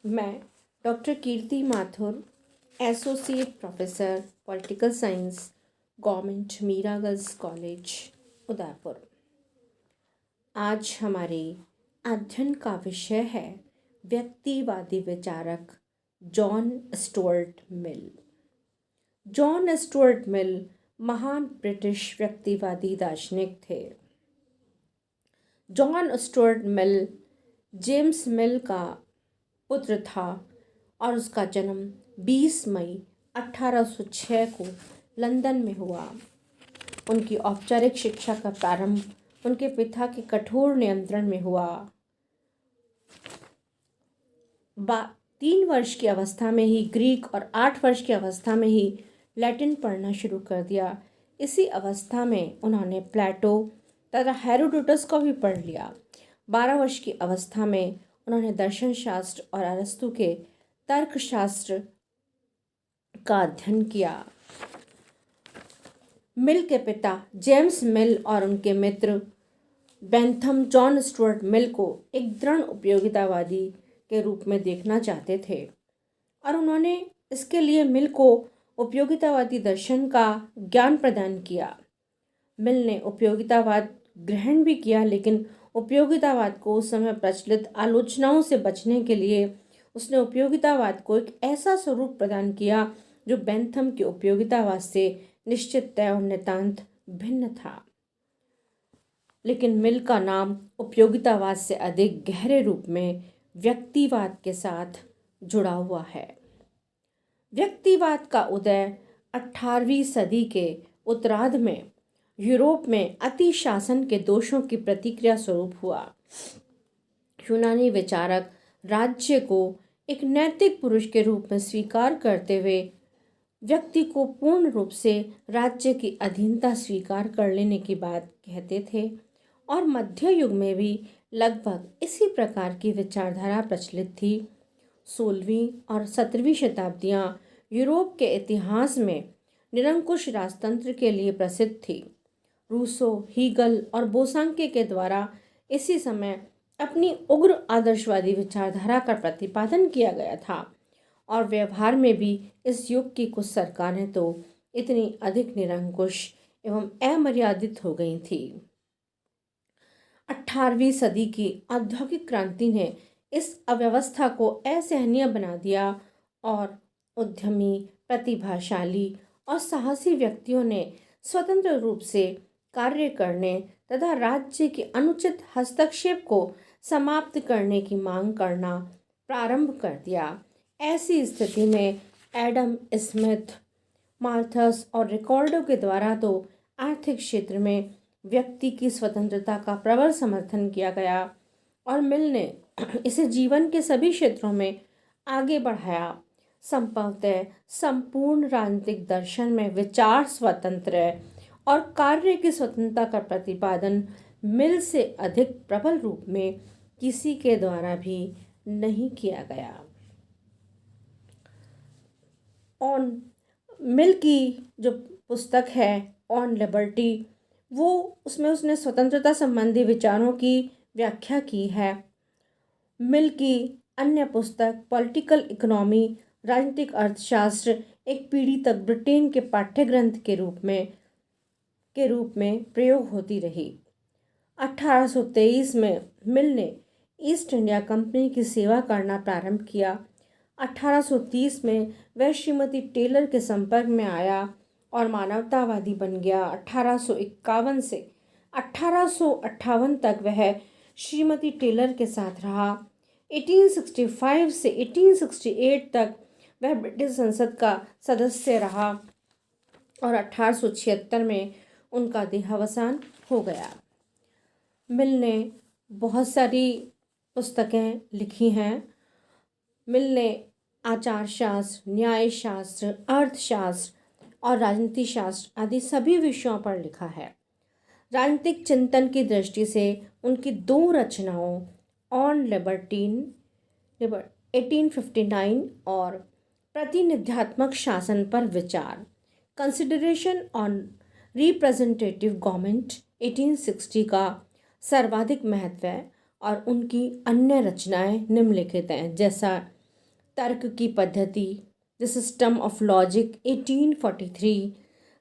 मैं doctor Kirti Mathur, associate professor political science, government Meera girls college, Udaipur. आज हमारे अध्ययन का विषय है व्यक्तिवादी विचारक John Stuart Mill. John Stuart Mill महान ब्रिटिश व्यक्तिवादी दार्शनिक थे। John Stuart Mill James Mill का पुत्र था और उसका जन्म 20 मई 1806 को लंदन में हुआ। उनकी औपचारिक शिक्षा का प्रारंभ उनके पिता के कठोर नियंत्रण में हुआ। 3 वर्ष की अवस्था में ही ग्रीक और 8 वर्ष की अवस्था में ही लैटिन पढ़ना शुरू कर दिया। इसी अवस्था में उन्होंने प्लेटो तथा हेरोडोटस को भी पढ़ लिया। 12 वर्ष की अवस्था में उन्होंने दर्शन शास्त्र और अरस्तु के तर्कशास्त्र का अध्ययन किया। मिल के पिता जेम्स मिल और उनके मित्र बेंथम जॉन स्टुअर्ट मिल को एक दृढ़ उपयोगितावादी के रूप में देखना चाहते थे और उन्होंने इसके लिए मिल को उपयोगितावादी दर्शन का ज्ञान प्रदान किया। मिल ने उपयोगितावाद ग्रहण भी किया, लेकिन उपयोगितावाद को उस समय प्रचलित आलोचनाओं से बचने के लिए उसने उपयोगितावाद को एक ऐसा स्वरूप प्रदान किया जो बेंथम के उपयोगितावाद से निश्चित तय और नितांत भिन्न था। लेकिन मिल का नाम उपयोगितावाद से अधिक गहरे रूप में व्यक्तिवाद के साथ जुड़ा हुआ है। व्यक्तिवाद का उदय 18वीं सदी के उत्तरार्ध में यूरोप में अति शासन के दोषों की प्रतिक्रिया स्वरूप हुआ। यूनानी विचारक राज्य को एक नैतिक पुरुष के रूप में स्वीकार करते हुए व्यक्ति को पूर्ण रूप से राज्य की अधीनता स्वीकार कर लेने की बात कहते थे और मध्य युग में भी लगभग इसी प्रकार की विचारधारा प्रचलित थी। 16वीं और 17वीं शताब्दियां यूरोप के इतिहास में निरंकुश राजतंत्र के लिए प्रसिद्ध थी। रूसो, हीगल और बोसांके के द्वारा इसी समय अपनी उग्र आदर्शवादी विचारधारा का प्रतिपादन किया गया था और व्यवहार में भी इस युग की कुछ सरकारें तो इतनी अधिक निरंकुश एवं अमर्यादित हो गई थी। 18वीं सदी की औद्योगिक क्रांति ने इस अव्यवस्था को असहनीय बना दिया और उद्यमी, प्रतिभाशाली और साहसी व्यक्तियों ने स्वतंत्र रूप से कार्य करने तथा राज्य के अनुचित हस्तक्षेप को समाप्त करने की मांग करना प्रारंभ कर दिया। ऐसी स्थिति में एडम स्मिथ, माल्थस और रिकॉर्डो के द्वारा तो आर्थिक क्षेत्र में व्यक्ति की स्वतंत्रता का प्रबल समर्थन किया गया और मिल ने इसे जीवन के सभी क्षेत्रों में आगे बढ़ाया। संभवतः संपूर्ण राजनीतिक दर्शन में विचार स्वतंत्र और कार्य की स्वतंत्रता का प्रतिपादन मिल से अधिक प्रबल रूप में किसी के द्वारा भी नहीं किया गया। ऑन मिल की जो पुस्तक है ऑन लिबर्टी, वो उसमें उसने स्वतंत्रता संबंधी विचारों की व्याख्या की है। मिल की अन्य पुस्तक पॉलिटिकल इकोनॉमी, राजनीतिक अर्थशास्त्र, एक पीढ़ी तक ब्रिटेन के पाठ्यग्रंथ के रूप में प्रयोग होती रही। 1823 में मिल ने ईस्ट इंडिया कंपनी की सेवा करना प्रारंभ किया। 1830 में वह श्रीमती टेलर के संपर्क में आया और मानवतावादी बन गया। 1851 से 1858 तक वह श्रीमती टेलर के साथ रहा। 1865 से 1868 तक वह ब्रिटिश संसद का सदस्य रहा और 1876 में उनका देहावसान हो गया। मिल ने बहुत सारी पुस्तकें लिखी हैं। मिल ने आचार शास्त्र, न्याय शास्त्र, अर्थशास्त्र और राजनीति शास्त्र आदि सभी विषयों पर लिखा है। राजनीतिक चिंतन की दृष्टि से उनकी 2 रचनाओं ऑन लिबर्टीन 1859 और प्रतिनिध्यात्मक शासन पर विचार कंसिडरेशन ऑन रिप्रेजेंटेटिव गवर्नमेंट 1860 का सर्वाधिक महत्व है और उनकी अन्य रचनाएं निम्नलिखित हैं, जैसा तर्क की पद्धति, द सिस्टम ऑफ लॉजिक 1843,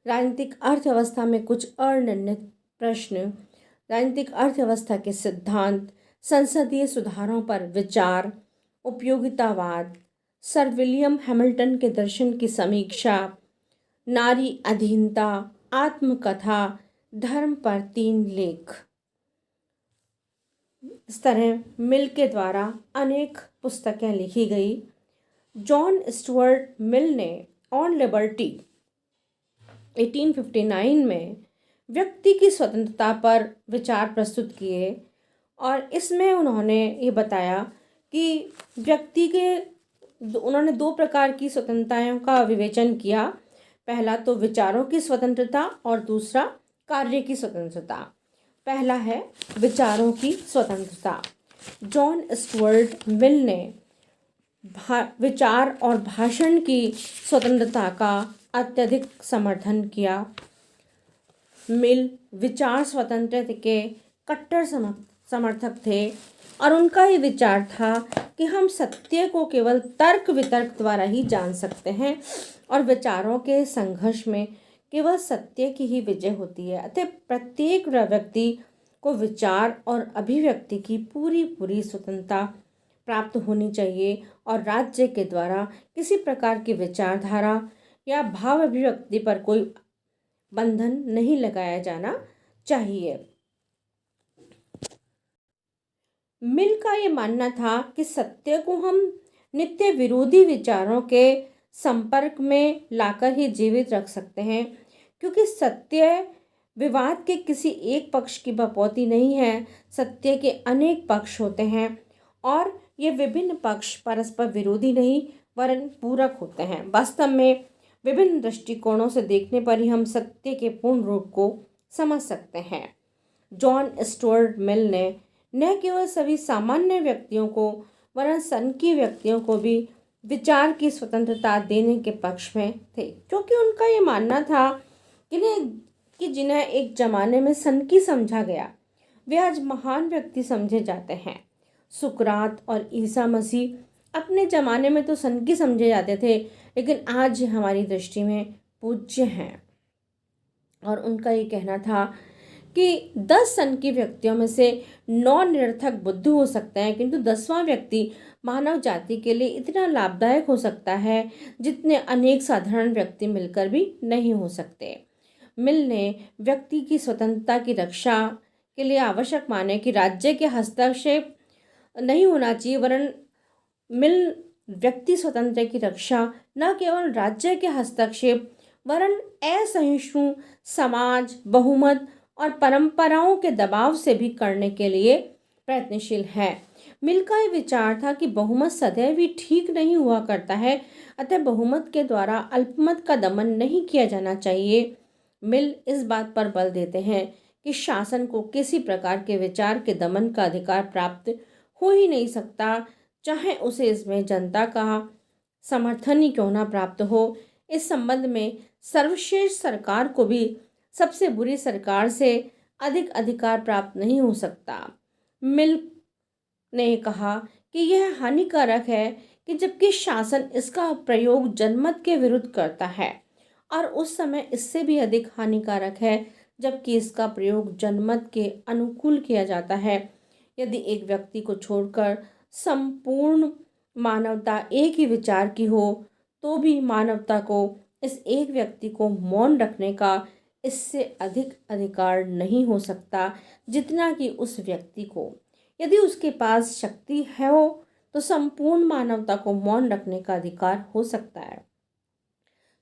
राजनीतिक अर्थव्यवस्था में कुछ अनिर्णित प्रश्न, राजनीतिक अर्थव्यवस्था के सिद्धांत, संसदीय सुधारों पर विचार, उपयोगितावाद, सर विलियम हैमिल्टन के दर्शन की समीक्षा, नारी अधीनता, आत्मकथा, धर्म पर 3 लेख। इस तरह मिल के द्वारा अनेक पुस्तकें लिखी गई। जॉन स्टुअर्ट मिल ने ऑन लिबर्टी 1859 में व्यक्ति की स्वतंत्रता पर विचार प्रस्तुत किए और इसमें उन्होंने ये बताया कि व्यक्ति के उन्होंने 2 प्रकार की स्वतंत्रताओं का विवेचन किया। पहला तो विचारों की स्वतंत्रता और दूसरा कार्य की स्वतंत्रता। पहला है विचारों की स्वतंत्रता। जॉन स्टुअर्ट मिल ने विचार और भाषण की स्वतंत्रता का अत्यधिक समर्थन किया। मिल विचार स्वतंत्रता के कट्टर समर्थक थे और उनका ये विचार था कि हम सत्य को केवल तर्क वितर्क द्वारा ही जान सकते हैं और विचारों के संघर्ष में केवल सत्य की ही विजय होती है। अतः प्रत्येक व्यक्ति को विचार और अभिव्यक्ति की पूरी स्वतंत्रता प्राप्त होनी चाहिए और राज्य के द्वारा किसी प्रकार की विचारधारा या भाव अभिव्यक्ति पर कोई बंधन नहीं लगाया जाना चाहिए। मिल का ये मानना था कि सत्य को हम नित्य विरोधी विचारों के संपर्क में लाकर ही जीवित रख सकते हैं, क्योंकि सत्य विवाद के किसी एक पक्ष की बपौती नहीं है। सत्य के अनेक पक्ष होते हैं और ये विभिन्न पक्ष परस्पर विरोधी नहीं वरन पूरक होते हैं। वास्तव में विभिन्न दृष्टिकोणों से देखने पर ही हम सत्य के पूर्ण रूप को समझ सकते हैं। जॉन स्टुअर्ट मिल ने न केवल सभी सामान्य व्यक्तियों को वरन सनकी व्यक्तियों को भी विचार की स्वतंत्रता देने के पक्ष में थे, क्योंकि उनका ये मानना था कि जिन्हें एक जमाने में सनकी समझा गया वे आज महान व्यक्ति समझे जाते हैं। सुकरात और ईसा मसीह अपने ज़माने में तो सनकी समझे जाते थे, लेकिन आज हमारी दृष्टि में पूज्य हैं। और उनका ये कहना था कि 10 सनकी व्यक्तियों में से 9 निरर्थक बुद्धू हो सकते हैं, किंतु 10वां व्यक्ति मानव जाति के लिए इतना लाभदायक हो सकता है जितने अनेक साधारण व्यक्ति मिलकर भी नहीं हो सकते। मिल ने व्यक्ति की स्वतंत्रता की रक्षा के लिए आवश्यक माने कि राज्य के हस्तक्षेप नहीं होना चाहिए, वरन मिल व्यक्ति स्वतंत्रता की रक्षा न केवल राज्य के हस्तक्षेप वरन असहिष्णु समाज, बहुमत और परंपराओं के दबाव से भी करने के लिए प्रयत्नशील है। मिल का यह विचार था कि बहुमत सदैव भी ठीक नहीं हुआ करता है, अतः बहुमत के द्वारा अल्पमत का दमन नहीं किया जाना चाहिए। मिल इस बात पर बल देते हैं कि शासन को किसी प्रकार के विचार के दमन का अधिकार प्राप्त हो ही नहीं सकता, चाहे उसे इसमें जनता का समर्थन ही क्यों ना प्राप्त हो। इस संबंध में सर्वश्रेष्ठ सरकार को भी सबसे बुरी सरकार से अधिक अधिकार प्राप्त नहीं हो सकता। मिल ने कहा कि यह हानिकारक है कि जबकि शासन इसका प्रयोग जनमत के विरुद्ध करता है, और उस समय इससे भी अधिक हानिकारक है जबकि इसका प्रयोग जनमत के अनुकूल किया जाता है। यदि एक व्यक्ति को छोड़कर संपूर्ण मानवता एक ही विचार की हो तो भी मानवता को इस एक व्यक्ति को मौन रखने का इससे अधिक अधिकार नहीं हो सकता जितना कि उस व्यक्ति को, यदि उसके पास शक्ति है हो तो संपूर्ण मानवता को मौन रखने का अधिकार हो सकता है।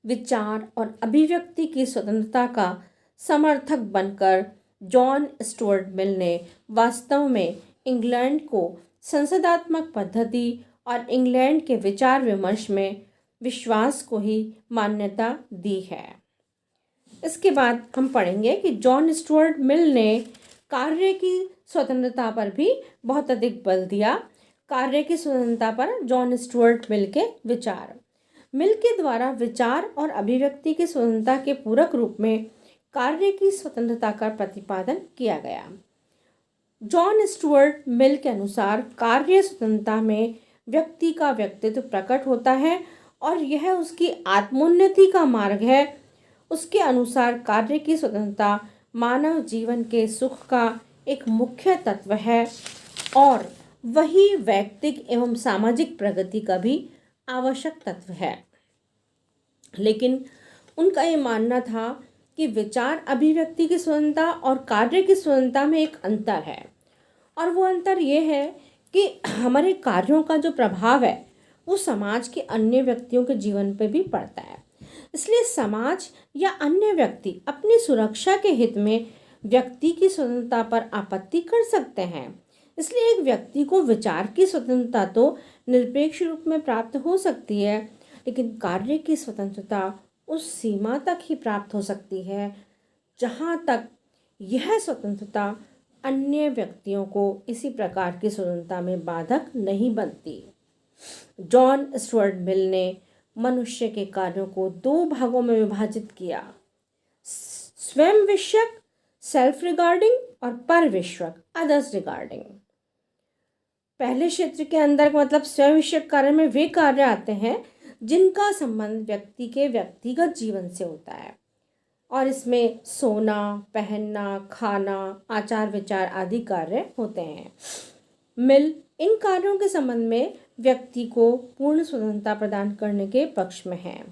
विचार और अभिव्यक्ति की स्वतंत्रता का समर्थक बनकर जॉन स्टुअर्ट मिल ने वास्तव में इंग्लैंड को संसदात्मक पद्धति और इंग्लैंड के विचार विमर्श में विश्वास को ही मान्यता दी है। इसके बाद हम पढ़ेंगे कि जॉन स्टुअर्ट मिल ने कार्य की स्वतंत्रता पर भी बहुत अधिक बल दिया। कार्य की स्वतंत्रता पर जॉन स्टुअर्ट मिल के विचार। मिल के द्वारा विचार और अभिव्यक्ति की स्वतंत्रता के पूरक रूप में कार्य की स्वतंत्रता का प्रतिपादन किया गया। जॉन स्टुअर्ट मिल के अनुसार कार्य स्वतंत्रता में व्यक्ति का व्यक्तित्व प्रकट होता है और यह उसकी आत्मोन्नति का मार्ग है। उसके अनुसार कार्य की स्वतंत्रता मानव जीवन के सुख का एक मुख्य तत्व है और वही वैयक्तिक एवं सामाजिक प्रगति का भी आवश्यक तत्व है। लेकिन उनका ये मानना था कि विचार अभिव्यक्ति की स्वतंत्रता और कार्य की स्वतंत्रता में एक अंतर है, और वो अंतर ये है कि हमारे कार्यों का जो प्रभाव है वो समाज के अन्य व्यक्तियों के जीवन पे भी पड़ता है। इसलिए समाज या अन्य व्यक्ति अपनी सुरक्षा के हित में व्यक्ति की स्वतंत्रता पर आपत्ति कर सकते हैं। इसलिए एक व्यक्ति को विचार की स्वतंत्रता तो निरपेक्ष रूप में प्राप्त हो सकती है, लेकिन कार्य की स्वतंत्रता उस सीमा तक ही प्राप्त हो सकती है जहाँ तक यह स्वतंत्रता अन्य व्यक्तियों को इसी प्रकार की स्वतंत्रता में बाधक नहीं बनती। जॉन स्टुअर्ट मिल ने मनुष्य के कार्यों को दो भागों में विभाजित किया, स्वयं विषयक सेल्फ रिगार्डिंग और पर विषयक अदर्स रिगार्डिंग। पहले क्षेत्र के अंदर मतलब स्वयं विषयक कार्य में वे कार्य आते हैं जिनका संबंध व्यक्ति के व्यक्तिगत जीवन से होता है, और इसमें सोना, पहनना, खाना, आचार विचार आदि कार्य होते हैं। मिल इन कार्यों के संबंध में व्यक्ति को पूर्ण स्वतंत्रता प्रदान करने के पक्ष में है,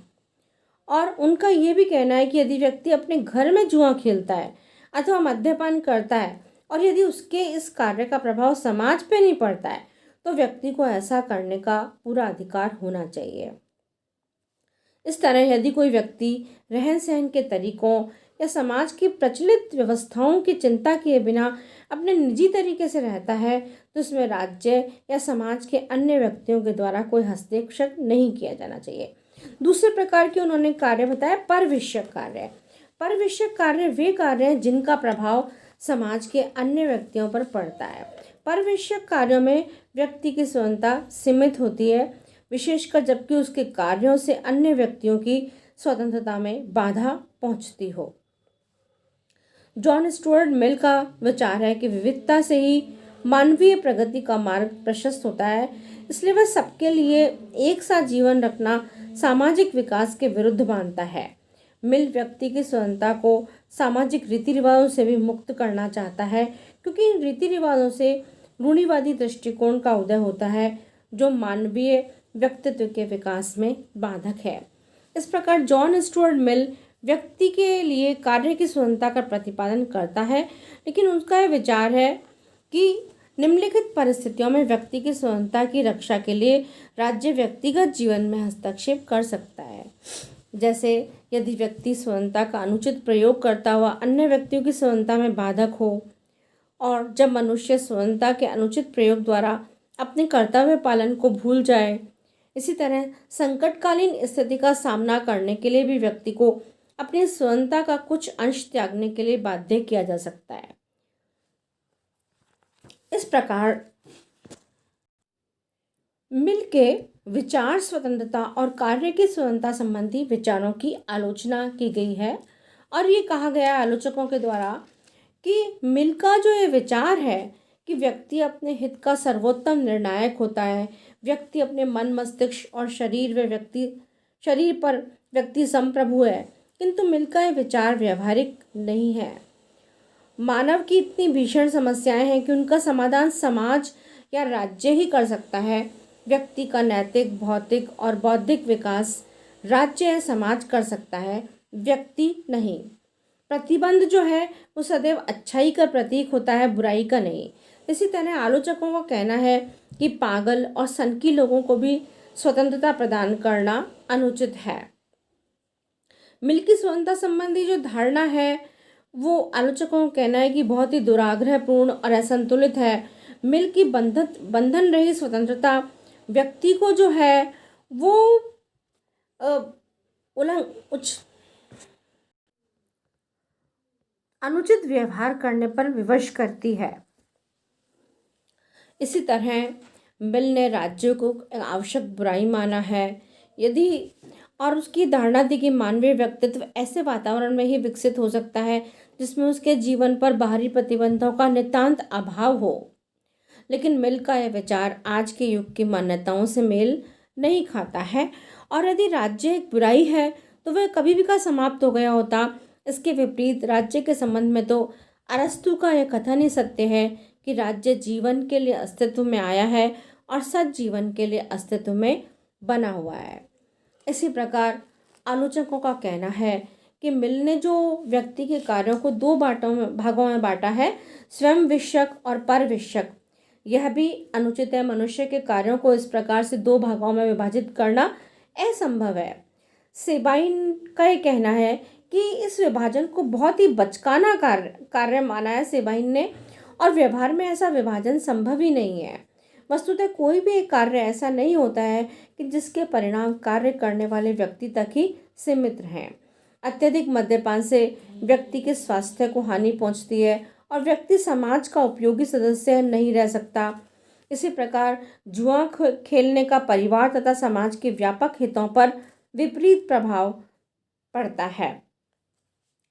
और उनका ये भी कहना है कि यदि व्यक्ति अपने घर में जुआ खेलता है अथवा मद्यपान करता है और यदि उसके इस कार्य का प्रभाव समाज पे नहीं पड़ता है तो व्यक्ति को ऐसा करने का पूरा अधिकार होना चाहिए। इस तरह यदि कोई व्यक्ति रहन सहन के तरीकों या समाज की प्रचलित व्यवस्थाओं की चिंता किए बिना अपने निजी तरीके से रहता है तो इसमें राज्य या समाज के अन्य व्यक्तियों के द्वारा कोई हस्तक्षेप नहीं किया जाना चाहिए। दूसरे प्रकार के उन्होंने कार्य बताया पर विषयक कार्य। पर विषयक कार्य वे कार्य हैं जिनका प्रभाव समाज के अन्य व्यक्तियों पर पड़ता है। पर विषयक कार्यों में व्यक्ति की स्वतंत्रता सीमित होती है, विशेषकर जबकि उसके कार्यों से अन्य व्यक्तियों की स्वतंत्रता में बाधा पहुंचती हो। जॉन स्टुअर्ट मिल का विचार है कि विविधता से ही मानवीय प्रगति का मार्ग प्रशस्त होता है, इसलिए वह सबके लिए एक साथ जीवन रखना सामाजिक विकास के विरुद्ध मानता है। मिल व्यक्ति की स्वतंत्रता को सामाजिक रीति रिवाजों से भी मुक्त करना चाहता है, क्योंकि इन रीति रिवाजों से रूढ़िवादी दृष्टिकोण का उदय होता है जो मानवीय व्यक्तित्व के विकास में बाधक है। इस प्रकार जॉन स्टुअर्ट मिल व्यक्ति के लिए कार्य की स्वतंत्रता का प्रतिपादन करता है, लेकिन उनका यह विचार है कि निम्नलिखित परिस्थितियों में व्यक्ति की स्वतंत्रता की रक्षा के लिए राज्य व्यक्तिगत जीवन में हस्तक्षेप कर सकता है। जैसे यदि व्यक्ति स्वतंत्रता का अनुचित प्रयोग करता हुआ अन्य व्यक्तियों की स्वतंत्रता में बाधक हो, और जब मनुष्य स्वतंत्रता के अनुचित प्रयोग द्वारा अपने कर्तव्य पालन को भूल जाए। इसी तरह संकटकालीन स्थिति का सामना करने के लिए भी व्यक्ति को अपनी स्वतंत्रता का कुछ अंश त्यागने के लिए बाध्य किया जा सकता है। इस प्रकार मिल के विचार स्वतंत्रता और कार्य की स्वतंत्रता संबंधी विचारों की आलोचना की गई है, और ये कहा गया आलोचकों के द्वारा कि मिल का जो ये विचार है कि व्यक्ति अपने हित का सर्वोत्तम निर्णायक होता है, व्यक्ति अपने मन, मस्तिष्क और शरीर पर व्यक्ति संप्रभु है, किंतु मिल का ये विचार व्यवहारिक नहीं है। मानव की इतनी भीषण समस्याएं हैं कि उनका समाधान समाज या राज्य ही कर सकता है। व्यक्ति का नैतिक, भौतिक और बौद्धिक विकास राज्य या समाज कर सकता है, व्यक्ति नहीं। प्रतिबंध जो है वो सदैव अच्छाई का प्रतीक होता है, बुराई का नहीं। इसी तरह आलोचकों का कहना है कि पागल और सनकी लोगों को भी स्वतंत्रता प्रदान करना अनुचित है। मिल की स्वतंत्रता संबंधी जो धारणा है वो आलोचकों का कहना है कि बहुत ही दुराग्रहपूर्ण और असंतुलित है। मिल की बंधन रही स्वतंत्रता व्यक्ति को जो है वो अनुचित व्यवहार करने पर विवश करती है। इसी तरह मिल ने राज्य को आवश्यक बुराई माना है यदि और उसकी धारणा थी कि मानवीय व्यक्तित्व ऐसे वातावरण में ही विकसित हो सकता है जिसमें उसके जीवन पर बाहरी प्रतिबंधों का नितांत अभाव हो। लेकिन मिल का यह विचार आज के युग की मान्यताओं से मेल नहीं खाता है। और यदि राज्य एक बुराई है तो वह कभी भी का समाप्त हो गया होता। इसके विपरीत राज्य के संबंध में तो अरस्तु का यह कथन ही सत्य है कि राज्य जीवन के लिए अस्तित्व में आया है और सच जीवन के लिए अस्तित्व में बना हुआ है। इसी प्रकार आलोचकों का कहना है कि मिल ने जो व्यक्ति के कार्यों को दो भागों में बांटा है, स्वयं विषयक और पर विषयक, यह भी अनुचित है। मनुष्य के कार्यों को इस प्रकार से दो भागों में विभाजित करना असंभव है। सेबाइन का यह कहना है कि इस विभाजन को बहुत ही बचकाना कार्य माना है सेबाइन ने, और व्यवहार में ऐसा विभाजन संभव ही नहीं है। वस्तुतः कोई भी एक कार्य ऐसा नहीं होता है कि जिसके परिणाम कार्य करने वाले व्यक्ति तक ही सीमित हैं। अत्यधिक मद्यपान से व्यक्ति के स्वास्थ्य को हानि पहुंचती है और व्यक्ति समाज का उपयोगी सदस्य नहीं रह सकता। इसी प्रकार जुआ खेलने का परिवार तथा समाज के व्यापक हितों पर विपरीत प्रभाव पड़ता है।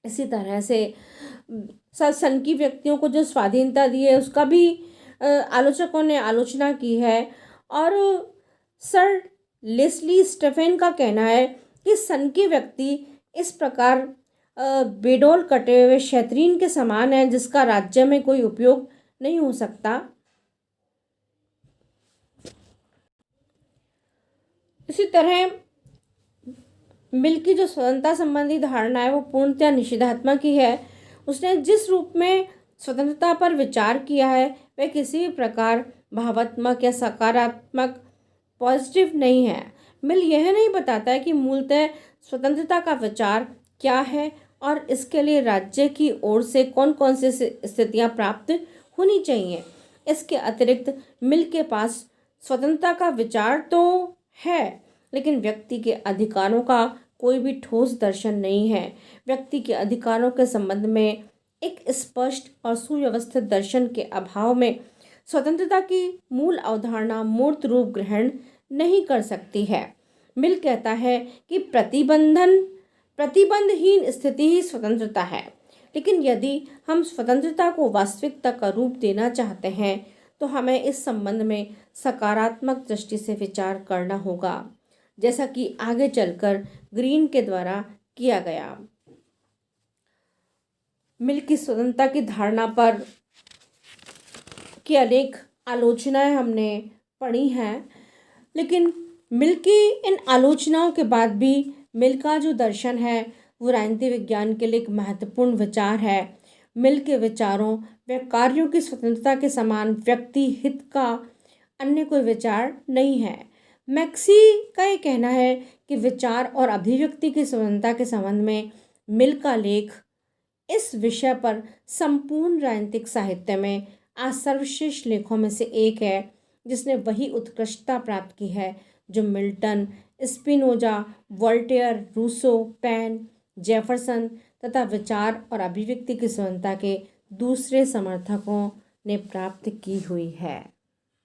इसी तरह से सनकी व्यक्तियों को जो स्वाधीनता दी है उसका भी आलोचकों ने आलोचना की है। और सर लेस्ली स्टेफेन का कहना है कि सनकी व्यक्ति इस प्रकार बेडोल कटे हुए शैतरीन के समान है जिसका राज्य में कोई उपयोग नहीं हो सकता। इसी तरह मिल की जो स्वतंत्रता संबंधी धारणा है वो पूर्णतः निषेधात्मक ही है। उसने जिस रूप में स्वतंत्रता पर विचार किया है वह किसी भी प्रकार भावात्मक या सकारात्मक पॉजिटिव नहीं है। मिल यह नहीं बताता है कि मूलतः स्वतंत्रता का विचार क्या है और इसके लिए राज्य की ओर से कौन कौन सी स्थितियां प्राप्त होनी चाहिए। इसके अतिरिक्त मिल के पास स्वतंत्रता का विचार तो है लेकिन व्यक्ति के अधिकारों का कोई भी ठोस दर्शन नहीं है। व्यक्ति के अधिकारों के संबंध में एक स्पष्ट और सुव्यवस्थित दर्शन के अभाव में स्वतंत्रता की मूल अवधारणा मूर्त रूप ग्रहण नहीं कर सकती है। मिल कहता है कि प्रतिबंधहीन स्थिति ही स्वतंत्रता है, लेकिन यदि हम स्वतंत्रता को वास्तविकता का रूप देना चाहते हैं तो हमें इस संबंध में सकारात्मक दृष्टि से विचार करना होगा, जैसा कि आगे चलकर ग्रीन के द्वारा किया गया। मिल की स्वतंत्रता की धारणा पर की अनेक आलोचनाएं हमने पढ़ी हैं, लेकिन मिल की इन आलोचनाओं के बाद भी मिल का जो दर्शन है वो राजनीति विज्ञान के लिए एक महत्वपूर्ण विचार है। मिल के विचारों व कार्यों की स्वतंत्रता के समान व्यक्ति हित का अन्य कोई विचार नहीं है। मैक्सी का ये कहना है कि विचार और अभिव्यक्ति की स्वतंत्रता के संबंध में मिल का लेख इस विषय पर संपूर्ण राजनीतिक साहित्य में आज सर्वश्रेष्ठ लेखों में से एक है, जिसने वही उत्कृष्टता प्राप्त की है जो Milton, Spinoza, Voltaire, Rousseau, Paine, Jefferson तथा विचार और अभिव्यक्ति की स्वतंत्रता के दूसरे समर्थकों ने प्राप्त की हुई है।